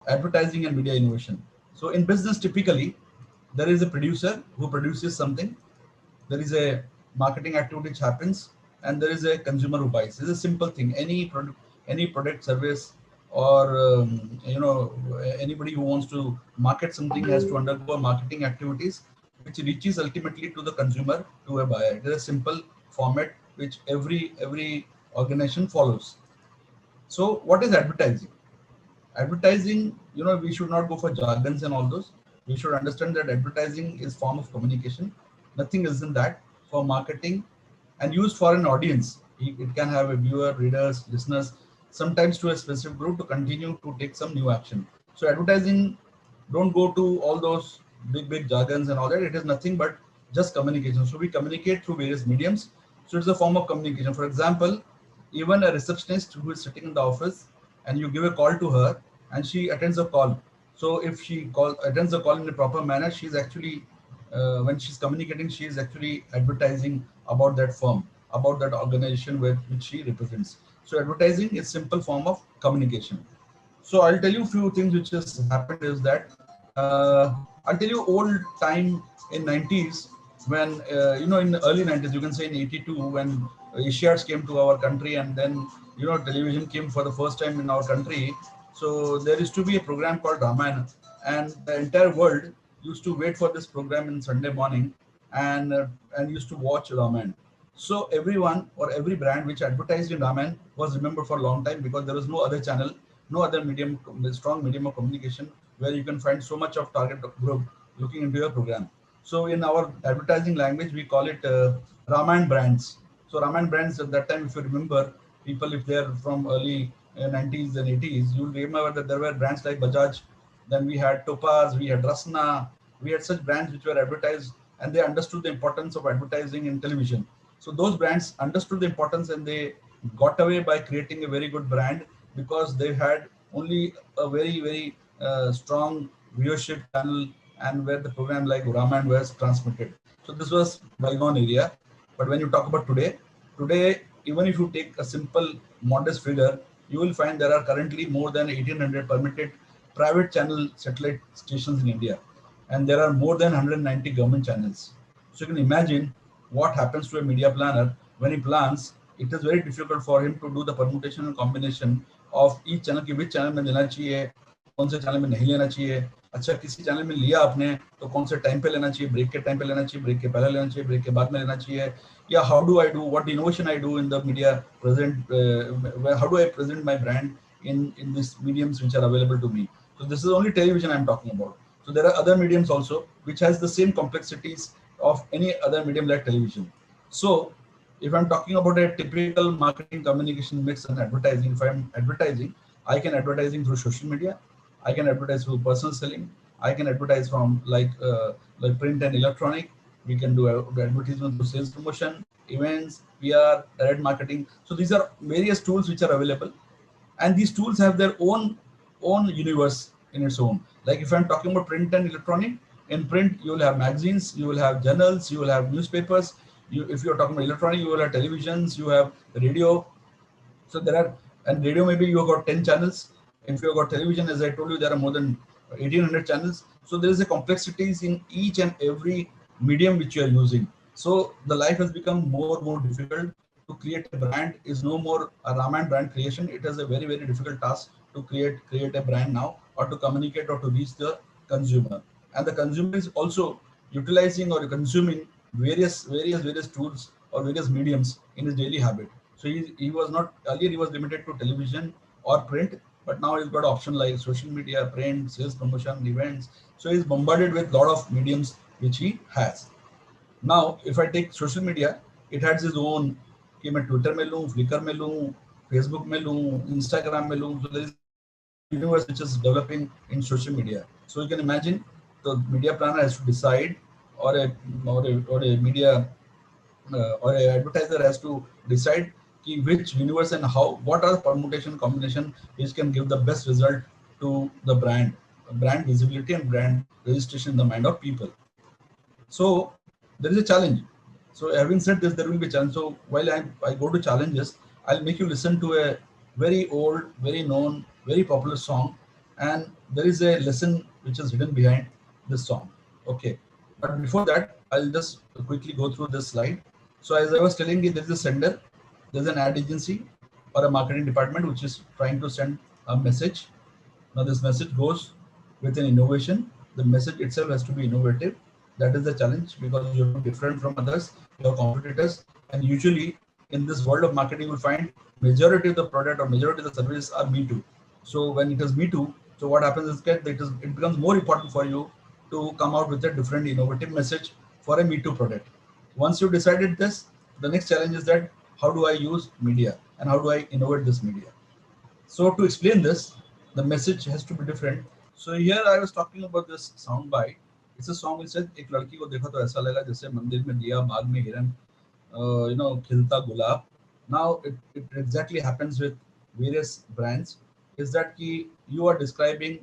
advertising and media innovation. So in business, typically, there is a producer who produces something, there is a marketing activity which happens, and there is a consumer who buys. It's a simple thing. Any product, service, or anybody who wants to market something has to undergo a marketing activities, which reaches ultimately to the consumer, to a buyer. It is a simple format which every organization follows. So, what is advertising? Advertising, we should not go for jargons and all those. We should understand that advertising is form of communication. Nothing else than that. For marketing and used for an audience. It can have a viewer, readers, listeners, sometimes to a specific group to continue to take some new action. So advertising, don't go to all those big jargons and all that. It is nothing but just communication. So we communicate through various mediums. So it's a form of communication. For example, even a receptionist who is sitting in the office, and you give a call to her and she attends a call. So if she attends the call in a proper manner, she's actually, when she's communicating, she is actually advertising about that firm, about that organization which she represents. So advertising is simple form of communication. So I'll tell you a few things which has happened is that, I'll tell you old time in 90s, when in the early 90s, you can say in 82, when Asiads came to our country, and then television came for the first time in our country. So there used to be a program called Ramayana, and the entire world used to wait for this program in Sunday morning, and used to watch Ramayana. So everyone or every brand which advertised in Ramayana was remembered for a long time, because there was no other channel, no other medium, strong medium of communication where you can find so much of target group looking into your program. So in our advertising language, we call it Ramayana brands. So Ramayana brands at that time, if you remember, people, if they're from early 90s and 80s, you'll remember that there were brands like Bajaj, then we had Topaz, we had Rasna, we had such brands which were advertised, and they understood the importance of advertising in television. So those brands understood the importance, and they got away by creating a very good brand, because they had only a very strong viewership channel, and where the program like Raman was transmitted. So this was bygone area. But when you talk about today, even if you take a simple modest figure, you will find there are currently more than 1800 permitted private channel satellite stations in India, and there are more than 190 government channels. So you can imagine what happens to a media planner when he plans. It is very difficult for him to do the permutation and combination of each channel की which channel में लेना चाहिए, कौन से channel में नहीं लेना चाहिए. अच्छा, किसी channel में लिया आपने तो कौन से time पे लेना चाहिए, break के time पे लेना चाहिए, break के पहले लेना चाहिए, break के बाद में लेना चाहिए, या how do I do, what innovation I do in the media present, how do I present my brand in these mediums which are available to me. So this is only television I'm talking about. So there are other mediums also which has the same complexities of any other medium like television. So if I'm talking about a typical marketing communication mix and advertising, if I'm advertising, I can advertising through social media, I can advertise through personal selling, I can advertise from like print and electronic. We can do advertisement through sales promotion, events, PR, direct marketing. So these are various tools which are available, and these tools have their own universe in its own. Like if I'm talking about print and electronic, in print you will have magazines, you will have journals, you will have newspapers. If you're talking about electronic, you will have televisions, you have radio. So there are, and radio, maybe you have got 10 channels. If you have got television, as I told you, there are more than 1800 channels. So there is a complexities in each and every medium which you are using. So the life has become more difficult. To create a brand is no more a Raman brand creation. It is a very difficult task to create a brand now, or to communicate or to reach the consumer. And the consumer is also utilizing or consuming various tools or various mediums in his daily habit. So he was not, earlier he was limited to television or print, but now he's got option like social media, print, sales promotion, events. So he's bombarded with a lot of mediums which he has. Now, if I take social media, it has its own, कि मैं Twitter में लूँ, flicker में लूँ, Facebook में लूँ, Instagram में लूँ. So there is a universe which is developing in social media. So you can imagine the media planner has to decide, or a media or a advertiser has to decide which universe and how, what are the permutation combination which can give the best result to the brand visibility and brand registration in the mind of people. So there is a challenge. So having said this, there will be a challenge. So while I go to challenges, I'll make you listen to a very old, very known, very popular song, and there is a lesson which is hidden behind this song. Okay, but before that, I'll just quickly go through this slide. So as I was telling you, there is a sender, there's an ad agency or a marketing department which is trying to send a message. Now this message goes with an innovation. The message itself has to be innovative. That is the challenge because you have to be different from others, your competitors. And usually in this world of marketing, you will find majority of the product or majority of the services are me too. So when it is me too, so what happens is that it becomes more important for you to come out with a different innovative message for a me too product. Once you decided this, the next challenge is that how do I use media and how do I innovate this media? So to explain this, the message has to be different. So here I was talking about this sound bite. It's a song which says एक लड़की को देखा तो ऐसा लगा जैसे मंदिर में दिया बाग में हिरन खिलता गुलाब. Now it exactly happens with various brands is that कि you are describing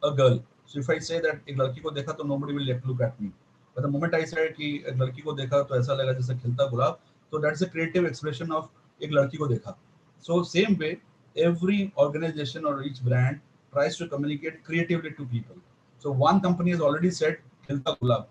a girl. So if I say that एक लड़की को देखा तो nobody will look at me. But the moment I say कि एक लड़की को देखा तो ऐसा लगा जैसे खिलता गुलाब, so that's a creative expression of एक लड़की को देखा. So same way, every organization or each brand tries to communicate creatively to people. So one company has already said Khilta Gulab,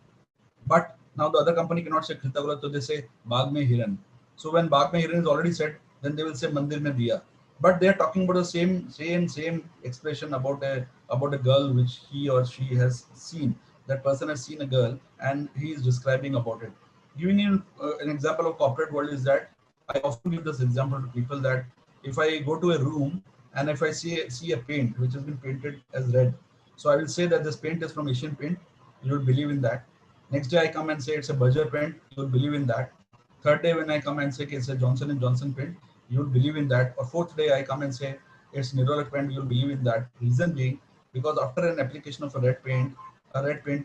but now the other company cannot say Khilta Gulab, so they say Baag Mein Hiran. So when Baag Mein Hiran is already said, then they will say Mandir Mein Diya. But they are talking about the same expression about a girl which he or she has seen. That person has seen a girl and he is describing about it. Giving you an example of corporate world is that I often give this example to people that if I go to a room and if I see a paint which has been painted as red, so I will say that this paint is from Asian Paint. You will believe in that. Next day I come and say it's a Berger paint. You will believe in that. Third day when I come and say it's a Johnson and Johnson paint, you will believe in that. Or fourth day I come and say it's Nerolac paint. You will believe in that. Reason being because after an application of a red paint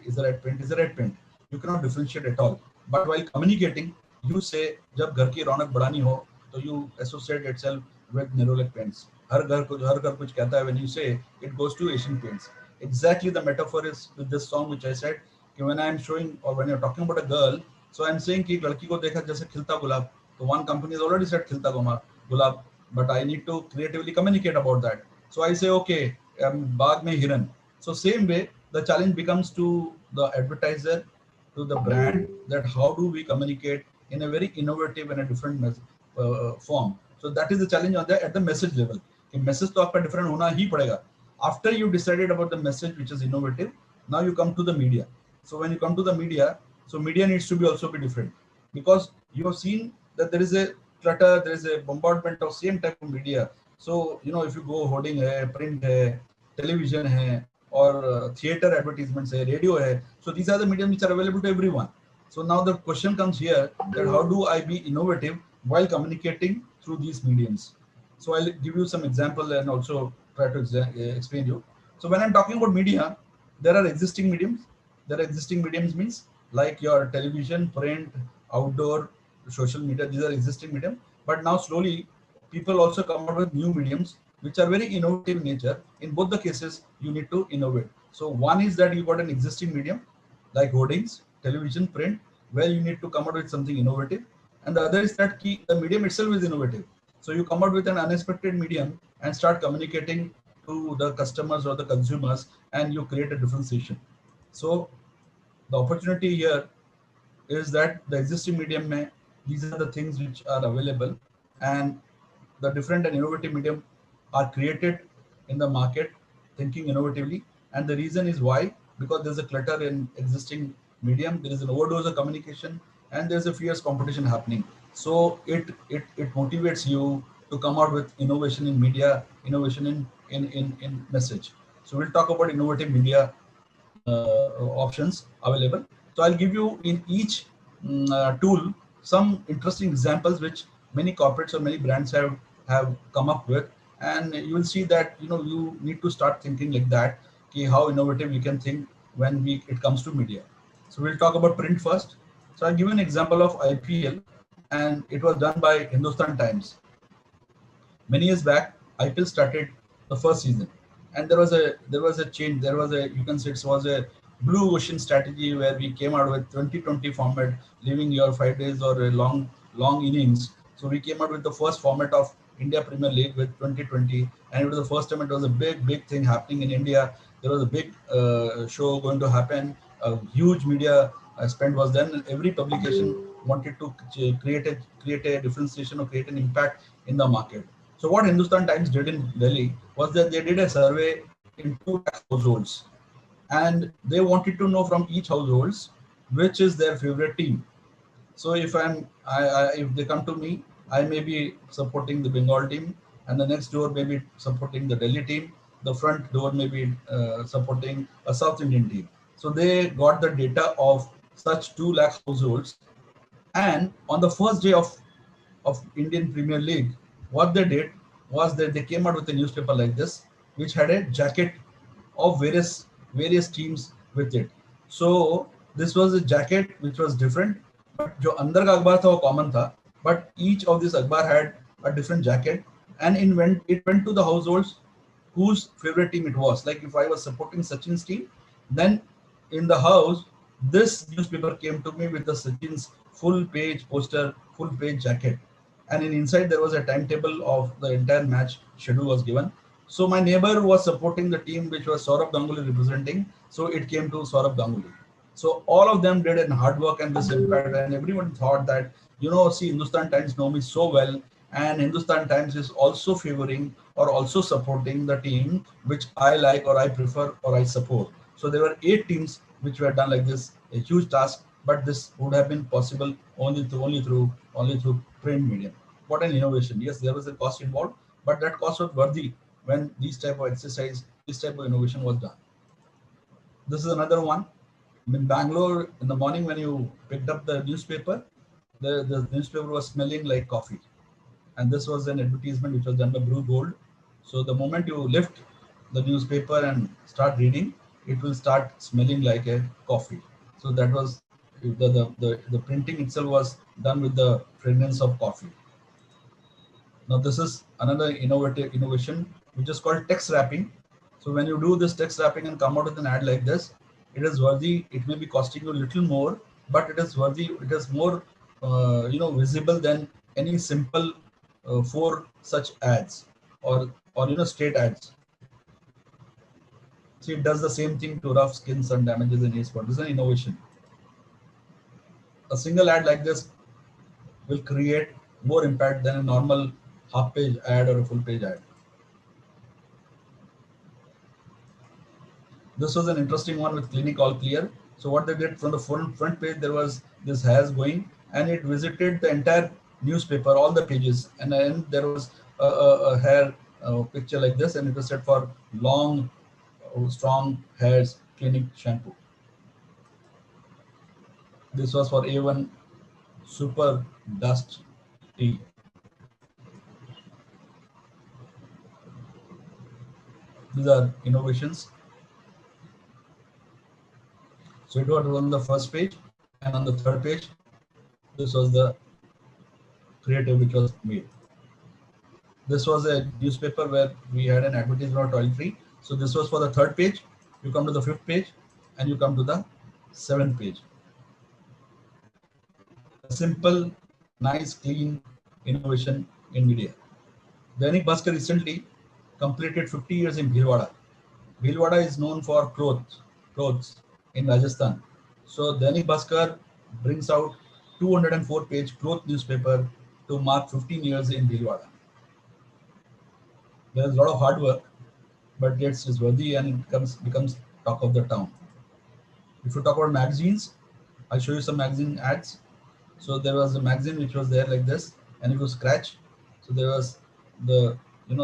is a red paint is a red paint. You cannot differentiate at all. But while communicating, you say जब घर की रौनक बढ़ानी हो तो you associate itself with Nerolac paints. हर घर कुछ कहता है when you say it goes to Asian paints. Exactly the metaphor is with this song which I said कि when I am showing or when you're talking about a girl, so I'm saying कि एक लड़की को देखा जैसे खिलता गुलाब. So one company has already said खिलता gulab, but I need to creatively communicate about that. So I say okay, बाग में हिरन. So same way the challenge becomes to the advertiser, to the brand, that how do we communicate in a very innovative and a different form. So that is the challenge on at the message level. कि message तो आपका different होना ही पड़ेगा. After you decided about the message which is innovative, now you come to the media. So when you come to the media, so media needs to be also be different because you have seen that there is a clutter, there is a bombardment of same type of media. So if you go hoarding hai, print hai, television hai, or theater advertisements hai, radio hai. So these are the mediums which are available to everyone. So now the question comes here that how do I be innovative while communicating through these mediums? So I'll give you some example and also try to explain you. So when I'm talking about media, there are existing mediums. There are existing mediums means like your television, print, outdoor, social media. These are existing medium. But now slowly people also come out with new mediums which are very innovative in nature. In both the cases, you need to innovate. So one is that you got an existing medium like hoardings, television, print, where you need to come out with something innovative. And the other is that the medium itself is innovative. So you come out with an unexpected medium and start communicating to the customers or the consumers, and you create a differentiation. So the opportunity here is that the existing medium these are the things which are available, and the different and innovative medium are created in the market thinking innovatively. And the reason is why, because there's a clutter in existing medium, there is an overdose of communication, and there's a fierce competition happening. So it motivates you to come out with innovation in media, innovation in message. So we'll talk about innovative media options available. So I'll give you in each tool some interesting examples which many corporates or many brands have come up with, and you will see that you need to start thinking like that. Okay, how innovative you can think when it comes to media. So we'll talk about print first. So I'll give an example of IPL, and it was done by Hindustan Times. Many years back, IPL started the first season, and there was a change. There was a, you can say it was a blue ocean strategy where we came out with 2020 format, leaving your 5 days or a long innings. So we came out with the first format of India Premier League with 2020, and it was the first time it was a big thing happening in India there was a big show going to happen. A huge media spend was done, and every publication wanted to create a differentiation or create an impact in the market. So what Hindustan Times did in Delhi was that they did a survey in 2 lakh households, and they wanted to know from each households which is their favorite team. So if they come to me, I may be supporting the Bengal team, and the next door may be supporting the Delhi team. The front door may be supporting a South Indian team. So they got the data of such 2 lakh households, and on the first day of Indian Premier League, what they did was that they came out with a newspaper like this, which had a jacket of various teams with it. So this was a jacket which was different, but जो अंदर का अखबार था वो common था. But each of this अखबार had a different jacket, and it went to the households whose favorite team it was. Like if I was supporting Sachin's team, then in the house, this newspaper came to me with the Sachin's full page poster, full page jacket. And inside there was a timetable of the entire match schedule was given. So my neighbor was supporting the team which was Saurabh Ganguly representing. So it came to Saurabh Ganguly. So all of them did an hard work and this impact, and everyone thought that, see, Hindustan Times know me so well, and Hindustan Times is also favoring or also supporting the team which I like or I prefer or I support. So there were 8 teams which were done like this, a huge task, but this would have been possible only through print medium. What an innovation! Yes, there was a cost involved, but that cost was worthy when this type of innovation was done. This is another one. In Bangalore, in the morning when you picked up the newspaper, the newspaper was smelling like coffee. And this was an advertisement which was done by Brew Gold. So the moment you lift the newspaper and start reading, it will start smelling like a coffee. So that was the printing itself was done with the fragrance of coffee. Now this is another innovative innovation which is called text wrapping. So when you do this text wrapping and come out with an ad like this, it is worthy. It may be costing you a little more, but it is worthy. It is more, visible than any simple 4 such ads or straight ads. See, it does the same thing to rough skins and damages in hair spot. This is an innovation. A single ad like this will create more impact than a normal half-page ad or a full-page ad. This was an interesting one with Clinic All Clear. So what they did from the front page, there was this hairs going, and it visited the entire newspaper, all the pages, and then there was a hair picture like this, and it was set for long, strong hairs Clinic shampoo. This was for A1 Super Dust Tea. These are innovations. So it was on the first page, and on the third page, this was the creative which was made. This was a newspaper where we had an advertisement of toilet free. So this was for the third page. You come to the fifth page, and you come to the seventh page. A simple, nice, clean innovation in media. Dainik Bhaskar recently completed 50 years in Bhilwara. Bhilwara is known for clothes in Rajasthan. So Dainik Bhaskar brings out 204-page cloth newspaper to mark 15 years in Bhilwara. There is a lot of hard work, but yet it's worthy and it becomes talk of the town. If you talk about magazines, I'll show you some magazine ads. So there was a magazine which was there like this, and if you scratch, so there was the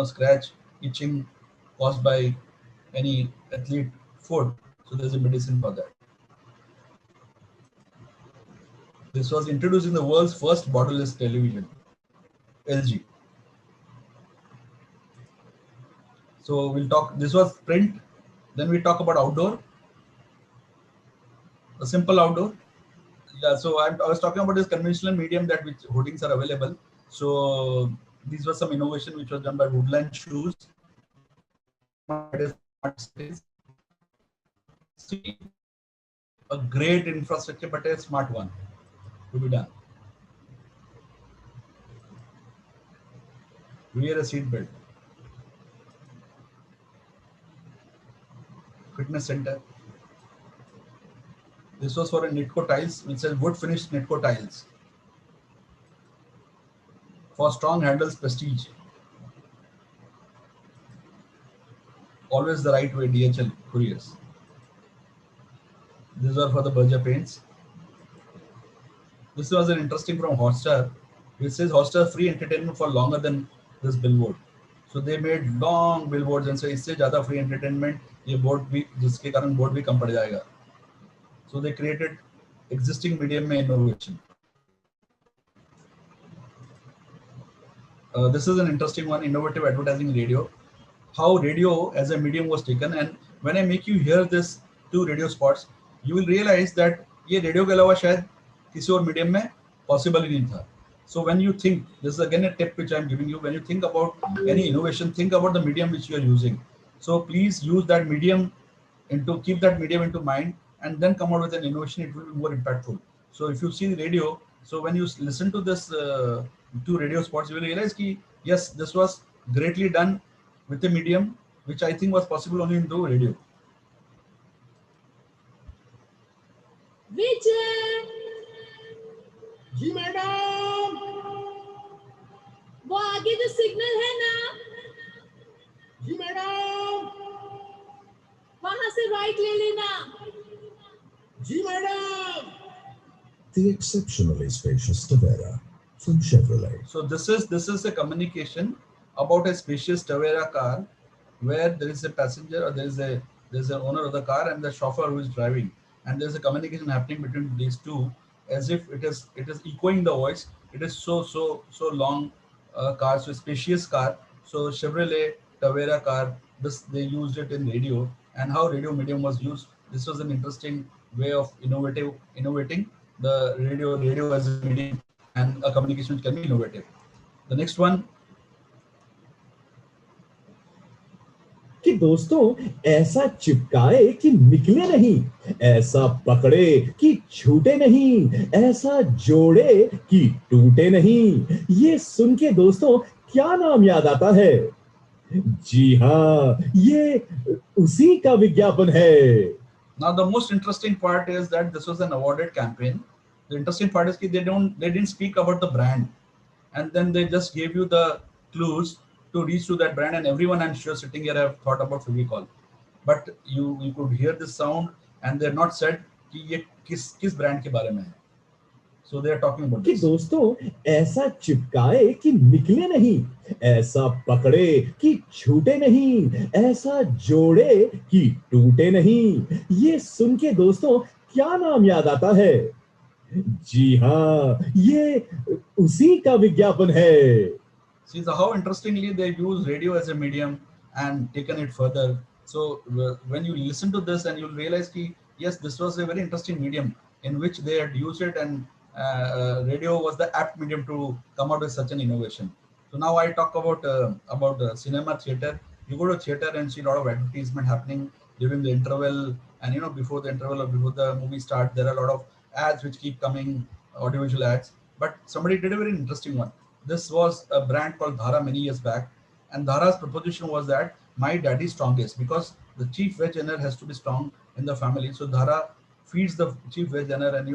scratch itching caused by any athlete foot. So there's a medicine for that. This was introducing the world's first borderless television, LG. So we'll talk. This was print. Then we talk about outdoor, a simple outdoor. Yeah, so I was talking about this conventional medium that which hoardings are available. So these were some innovation which was done by Woodland Shoes. See, a great infrastructure, but a smart one to be done. Wear a seat belt. fitness center. This was for a Nitco tiles, which says wood finished Nitco tiles. For strong handles, prestige. Always the right way, DHL couriers. These are for the Berger paints. This was an interesting from Hotstar, which says Hotstar free entertainment for longer than this billboard. So they made long billboards and say इससे ज़्यादा free entertainment ये board भी जिसके कारण board भी कम पड़ जाएगा. So they created existing medium में innovation. This is an interesting one, innovative advertising radio. How radio as a medium was taken, and when I make you hear this two radio spots, you will realize that ये radio के अलावा शायद किसी और medium में possible ही नहीं था. So when you think, this is again a tip which I am giving you, when you think about any innovation, think about the medium which you are using. So please use that medium keep that medium into mind, and then come out with an innovation. It will be more impactful. So if you see the radio, so when you listen to this two radio spots, you will realize that yes, this was greatly done with a medium which I think was possible only through radio. Vijay ji madam, वो आगे जो signal है ना जी madam, वहां से right ले लेना जी madam. The exceptionally spacious Tavera from Chevrolet. So this is a communication about a spacious Tavera car where there is a passenger or there is an owner of the car and the chauffeur who is driving, and there is a communication happening between these two as if it is echoing the voice. It is so long car, so spacious car. So Chevrolet Tavera car, this they used it in radio, and how radio medium was used. This was an interesting way of innovating the radio as a medium and a communication which can be innovative. The next one. कि दोस्तों ऐसा चिपकाए कि निकले नहीं, ऐसा पकड़े कि छूटे नहीं, ऐसा जोड़े कि टूटे नहीं. ये सुन के दोस्तों क्या नाम याद आता है? जी हाँ, ये उसी का विज्ञापन है. Now the most interesting part is that this was an awarded campaign. The interesting part is that they didn't speak about the brand, and then they just gave you the clues to reach to that brand, and everyone I'm sure sitting here have thought about Fevicol, but you could hear this sound and they're not said कि ये किस brand के बारे में है. So they are talking about कि this. दोस्तों ऐसा चिपकाए कि निकले नहीं, ऐसा पकड़े कि छूटे नहीं, ऐसा जोड़े कि टूटे नहीं. ये सुन के दोस्तों क्या नाम याद आता है? जी हाँ, ये उसी का विज्ञापन है. See how interestingly they use radio as a medium and taken it further. So when you listen to this, and you'll realize that yes, this was a very interesting medium in which they had used it, and radio was the apt medium to come out with such an innovation. So now I talk about cinema theater. You go to theater and see a lot of advertisement happening during the interval, and before the interval or before the movie start, there are a lot of ads which keep coming, audiovisual ads. But somebody did a very interesting one. This was a brand called Dhara many years back, and Dhara's proposition was that my daddy is strongest, because the chief veg earner has to be strong in the family. So Dhara feeds the chief veg earner, and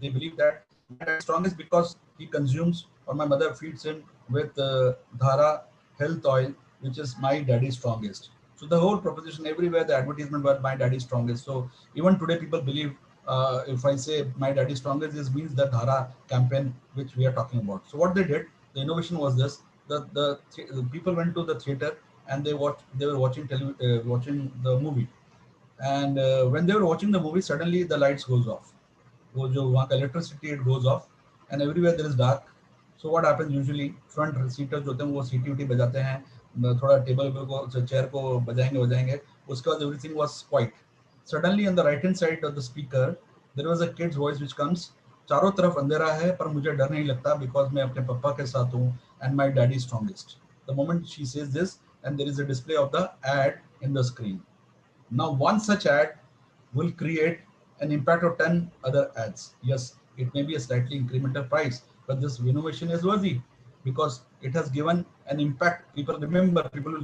they believe that my dad is strongest because he consumes, or my mother feeds him with Dhara health oil, which is my daddy is strongest. So the whole proposition everywhere, the advertisement was my daddy is strongest. So even today people believe, if I say my daddy is strongest, this means the Dhara campaign which we are talking about. So what they did, the innovation was this: the people went to the theater and they were watching the movie, and when they were watching the movie, suddenly the lights goes off. वो जो वहाँ का electricity, it goes off, and everywhere there is dark. So what happens usually, front seaters जो होते हैं वो सीटी उटी बजाते हैं, थोड़ा टेबल को चेयर को बजाएंगे, उसके बाद everything was quiet. Suddenly on the right hand side of the speaker there was a kid's voice which comes, चारों तरफ अंधेरा है पर मुझे डर नहीं लगता because मैं अपने पापा के साथ हूँ and my daddy is strongest. The moment she says this, and there is a display of the ad in the screen. Now one such ad will create an impact of 10 other ads. Yes, it may be a slightly incremental price, but this innovation is worthy because it has given an impact. People will remember. It will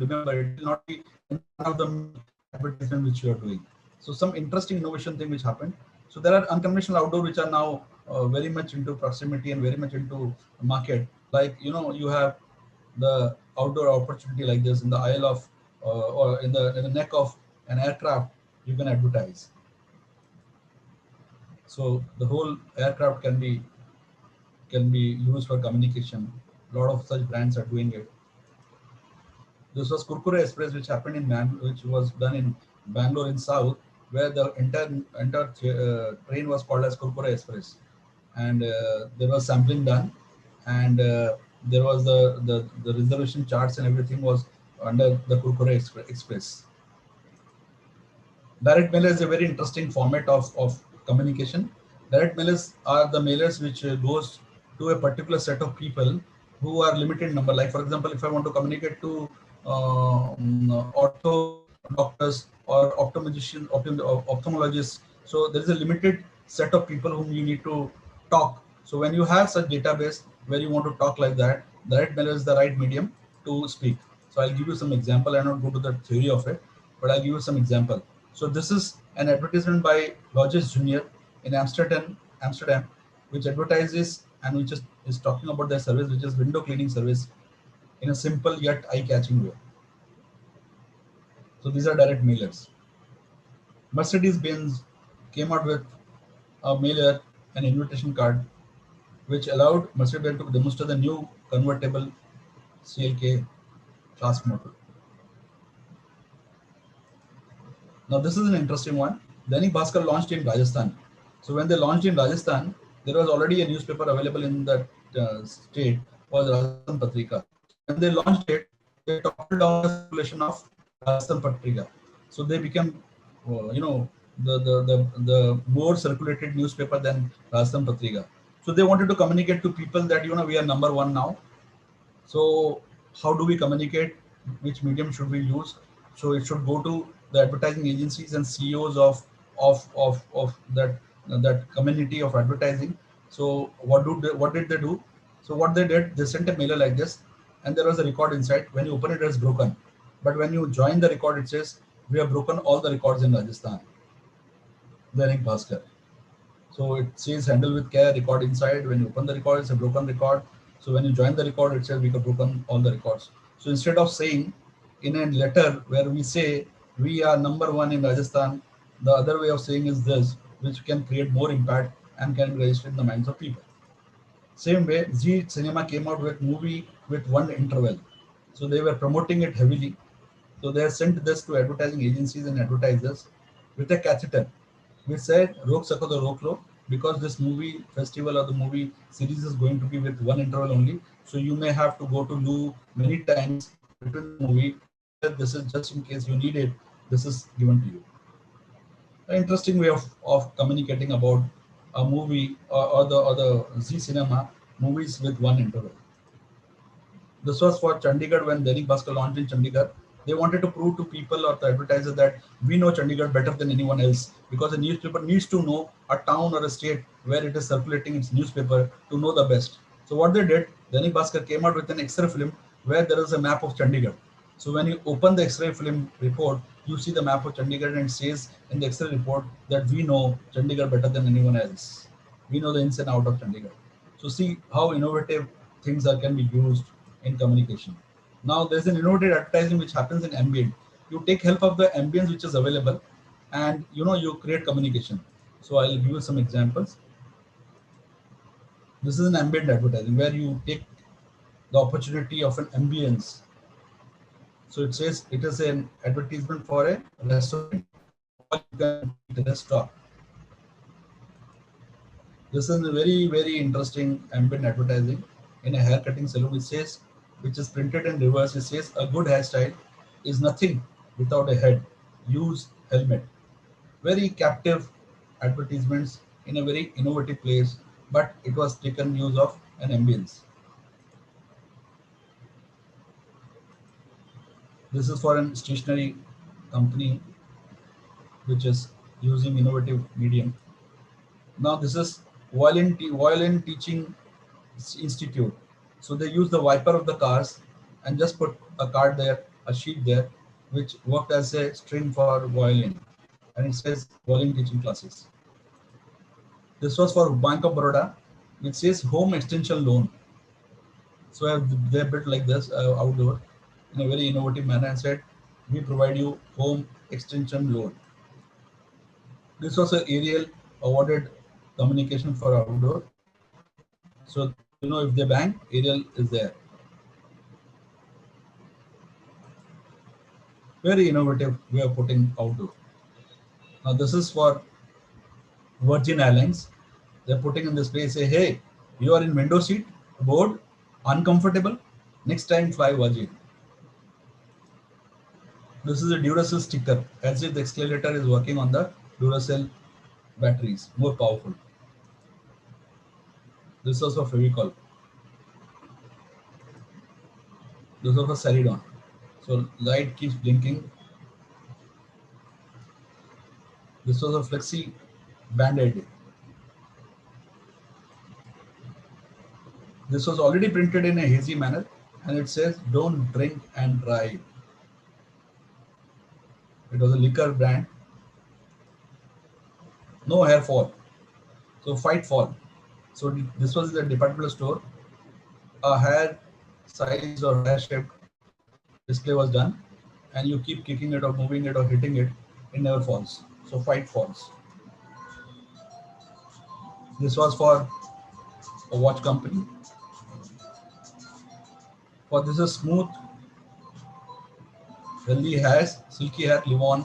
not be one of them advertisement which you are doing. So some interesting innovation thing which happened. So there are unconventional outdoor which are now very much into proximity and very much into market. Like, you know, you have the outdoor opportunity like this in the aisle of or in the neck of an aircraft, you can advertise. So the whole aircraft can be used for communication. A lot of such brands are doing it. This was Kurkure Express, which happened in which was done in Bangalore in South, where the entire train was called as Kurkure Express, and there was sampling done, and there was the reservation charts and everything was under the Kurkure Express. Direct mail is a very interesting format of communication. Direct mailers are the mailers which goes to a particular set of people who are limited number. Like, for example, if I want to communicate to ortho doctors or ophthalmologists, so there is a limited set of people whom you need to talk. So when you have such database where you want to talk like that, direct mail is the right medium to speak. So I'll give you some example. I'll not go to the theory of it, but I'll give you some example. So this is an advertisement by Logis Junior in Amsterdam, which advertises and which is talking about their service, which is window cleaning service in a simple yet eye-catching way. So these are direct mailers. Mercedes-Benz came out with a mailer, an invitation card, which allowed Mercedes-Benz to demonstrate the new convertible CLK class model. Now this is an interesting one. Dainik Bhaskar launched in Rajasthan. So when they launched in Rajasthan, there was already a newspaper available in that state, was Rajasthan Patrika. So when they launched it, they toppled down the circulation of Rajasthan Patrika. So they became, the more circulated newspaper than Rajasthan Patrika. So they wanted to communicate to people that we are number one now. So how do we communicate? Which medium should we use? So it should go to the advertising agencies and CEOs of that community of advertising. So what did they do? So what they did, they sent a mailer like this, and there was a record inside. When you open it, it's broken. But when you join the record, it says we have broken all the records in Rajasthan. Dainik Bhaskar. So it says handle with care, record inside. When you open the record, it's a broken record. So when you join the record, it says we have broken all the records. So instead of saying in a letter where we say we are number one in Rajasthan, the other way of saying is this, which can create more impact and can be registered in the minds of people. Same way, Z Cinema came out with movie with one interval. So they were promoting it heavily. So they have sent this to advertising agencies and advertisers with a catheter. We said, Rok Sako to Rok Lo, because this movie festival or the movie series is going to be with one interval only. So you may have to go to loo many times between the movie. Here, this is just in case you need it, this is given to you. An interesting way of communicating about a movie or the Z Cinema movies with one interval. This was for Chandigarh when Dainik Bhaskar launched in Chandigarh. They wanted to prove to people or the advertisers that we know Chandigarh better than anyone else, because a newspaper needs to know a town or a state where it is circulating its newspaper to know the best. So what they did, Dainik Bhaskar came out with an X-ray film where there is a map of Chandigarh. So when you open the X-ray film report, you see the map of Chandigarh and it says in the X-ray report that we know Chandigarh better than anyone else. We know the ins and out of Chandigarh. So see how innovative things can be used in communication. Now there's an innovative advertising which happens in ambient. You take help of the ambience which is available, and you create communication. So I'll give you some examples. This is an ambient advertising where you take the opportunity of an ambience. So it says it is an advertisement for a restaurant. You can eat a restaurant. This is a very, very interesting ambient advertising in a hair cutting salon. It says, which is printed in reverse. It says a good hairstyle is nothing without a head. Use helmet. Very captive advertisements in a very innovative place, but it was taken use of an ambience. This is for a stationery company which is using innovative medium. Now this is violin teaching institute. So they use the wiper of the cars and just put a card there, a sheet there, which worked as a string for violin, and it says violin teaching classes. This was for Bank of Baroda, which says home extension loan. So they built like this outdoor in a very innovative manner and said, we provide you home extension loan. This was an aerial awarded communication for outdoor. So, if they bang, aerial is there. Very innovative way of putting outdoor. Now this is for Virgin Airlines. They're putting in this place, say, hey, you are in window seat, bored, uncomfortable. Next time fly Virgin. This is a Duracell sticker, as if the accelerator is working on the Duracell batteries, more powerful. This is also Fevicol. This is also Saridon. So light keeps blinking. This was a Flexi Band-Aid. This was already printed in a hazy manner, and it says, don't drink and drive. It was a liquor brand. No hair fall. So fight fall. So this was the departmental store. A hair size or hair shaped display was done, and you keep kicking it or moving it or hitting it, it never falls. So fight falls. This was for a watch company. For this is smooth, healthy hairs, silky hair, live on.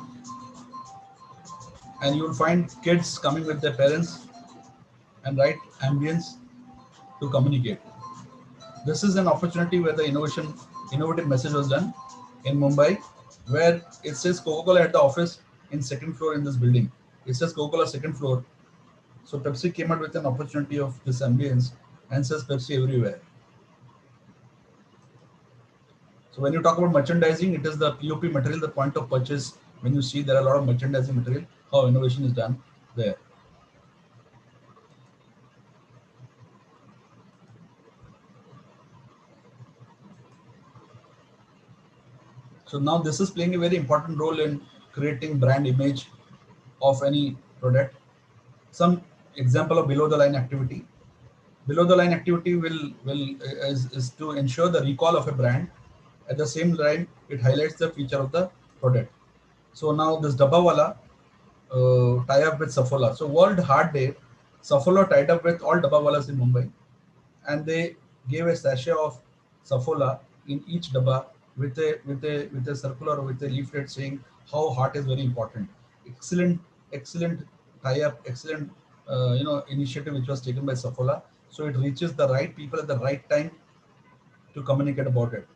And you will find kids coming with their parents and right ambience to communicate. This is an opportunity where the innovative message was done in Mumbai, where it says Coca-Cola at the office in second floor in this building. It says Coca-Cola second floor. So Pepsi came out with an opportunity of this ambience and says Pepsi everywhere. So when you talk about merchandising, it is the POP material, the point of purchase. When you see there are a lot of merchandising material, how innovation is done there. So now this is playing a very important role in creating brand image of any product. Some example of below the line activity. Below the line activity is to ensure the recall of a brand. At the same time, it highlights the feature of the product. So now this Dabbawala tie up with Saffola. So World Heart Day, Saffola tied up with all Dabbawalas in Mumbai, and they gave a sachet of Saffola in each dabba with a circular or with a leaflet saying how heart is very important. Excellent tie up, excellent initiative which was taken by Saffola. So it reaches the right people at the right time to communicate about it.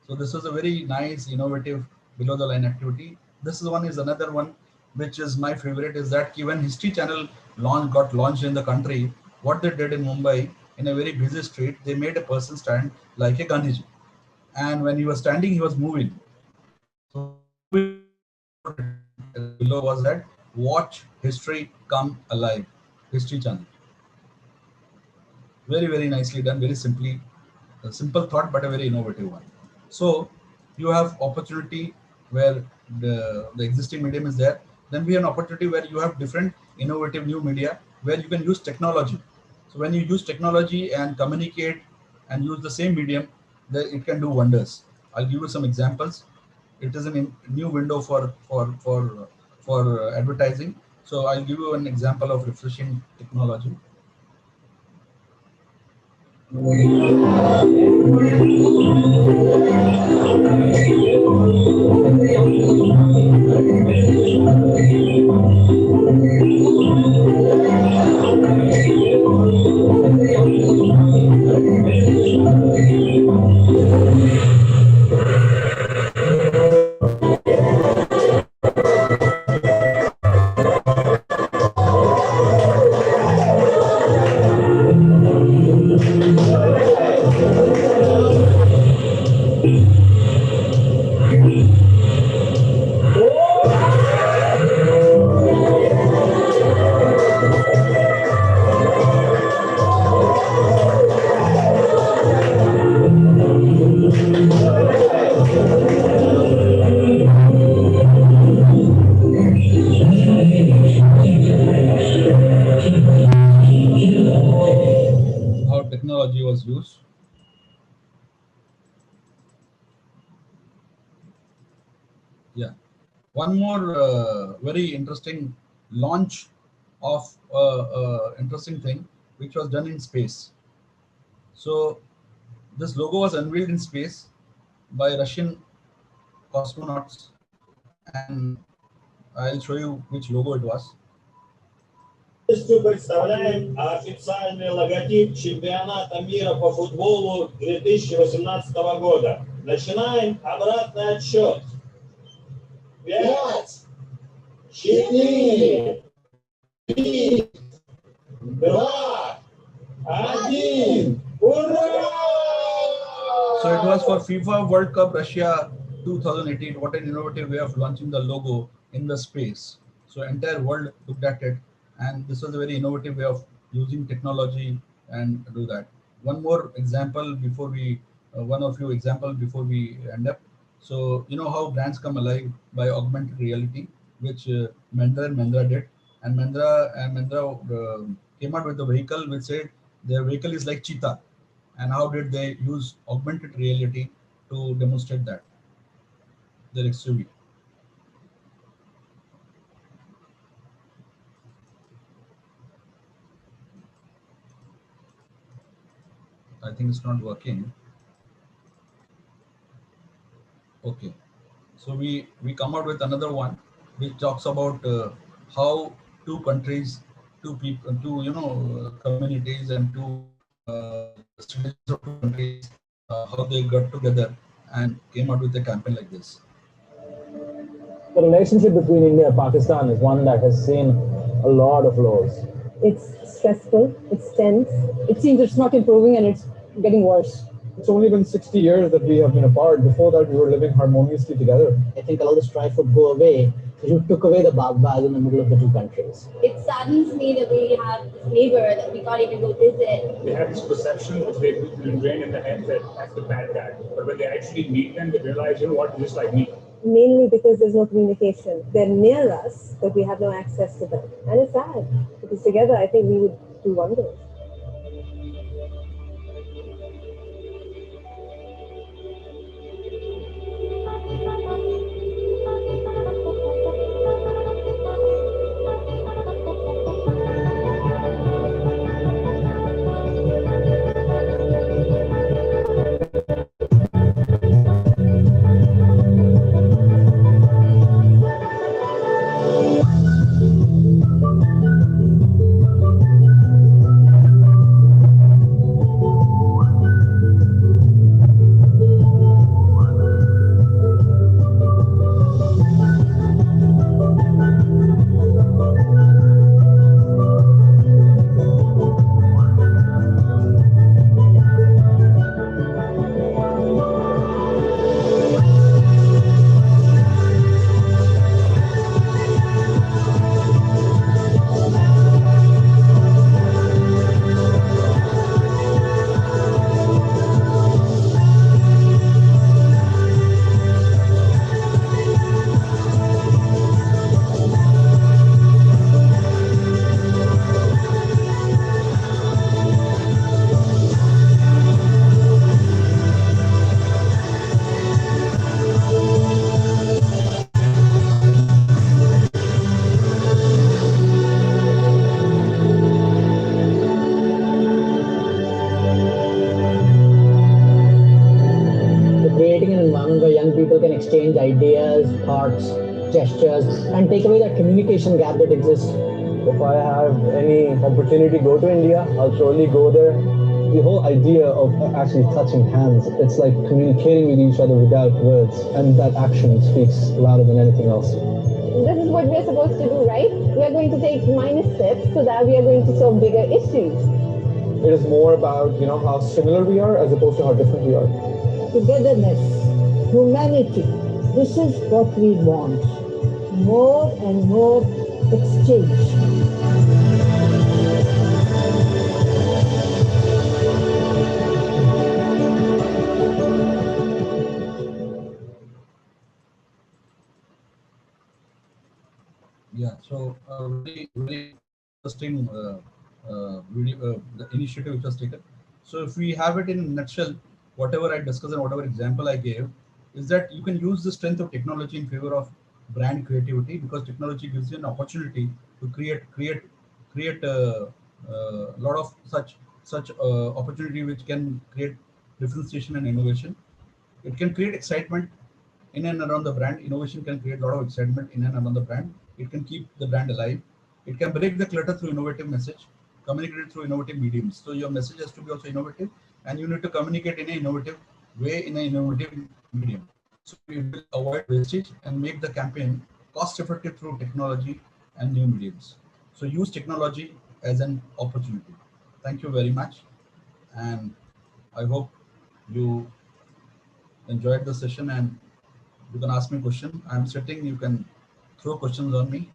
So this was a very nice, innovative below the line activity. This is another one which is my favorite, is that when History Channel got launched in the country, what they did in Mumbai, in a very busy street, they made a person stand like a Gandhiji. And when he was standing, he was moving. So below was that, watch history come alive, History Channel. Very, very nicely done, very simply, a simple thought, but a very innovative one. So you have opportunity where the existing medium is there. Then we have an opportunity where you have different innovative new media where you can use technology. So when you use technology and communicate and use the same medium, then it can do wonders. I'll give you some examples. It is a new window for advertising. So I'll give you an example of refreshing technology. technology was used. Yeah. One more very interesting launch of interesting thing which was done in space. So this logo was unveiled in space by Russian cosmonauts, and I'll show you which logo it was. Представляем официальный логотип чемпионата мира по футболу 2018 года. Начинаем обратный отсчет. 5, 4, 3, 2, 1. Ура! So it was for FIFA World Cup Russia 2018. What an innovative way of launching the logo in the space. So entire world looked at it, and this was a very innovative way of using technology and do that. One more example before we, one or few example before we end up. So you know how brands come alive by augmented reality, which Mahindra and Mahindra did, and Mahindra came out with a vehicle which said their vehicle is like cheetah. And how did they use augmented reality to demonstrate that? Their XUV. I think it's not working. Okay. So we come out with another one which talks about how two countries, two people, two communities, and two citizens of two countries, how they got together and came out with a campaign like this. The relationship between India and Pakistan is one that has seen a lot of lows. It's stressful, it's tense. It seems it's not improving and it's getting worse. It's only been 60 years that we have been apart. Before that, we were living harmoniously together. I think all the strife would go away if you took away the Baghdad in the middle of the two countries. It saddens me that we have this neighbor that we can't even go visit. They have this perception which they ingrained in their head that that's the bad guy. But when they actually meet them, they realize, you know what, just like me. Mainly because there's no communication. They're near us, but we have no access to them. And it's sad, because together I think we would do wonders. Exchange ideas, thoughts, gestures, and take away that communication gap that exists. If I have any opportunity to go to India, I'll surely go there. The whole idea of actually touching hands, it's like communicating with each other without words, and that action speaks louder than anything else. This is what we're supposed to do, right? We are going to take minor steps so that we are going to solve bigger issues. It is more about, how similar we are as opposed to how different we are. Togetherness, humanity, this is what we want. More and more exchange. Yeah, so very, very interesting video, the initiative which was taken. So if we have it in a nutshell, whatever I discussed and whatever example I gave, is that you can use the strength of technology in favor of brand creativity, because technology gives you an opportunity to create a lot of such opportunity which can create differentiation and innovation. It can create excitement in and around the brand. Innovation can create a lot of excitement in and around the brand. It can keep the brand alive. It can break the clutter through innovative message, communicated through innovative mediums. So your message has to be also innovative, and you need to communicate in an innovative way, in an innovative medium. So it will avoid wastage and make the campaign cost effective through technology and new mediums. So use technology as an opportunity. Thank you very much, and I hope you enjoyed the session, and you can ask me a question. I'm sitting, you can throw questions on me.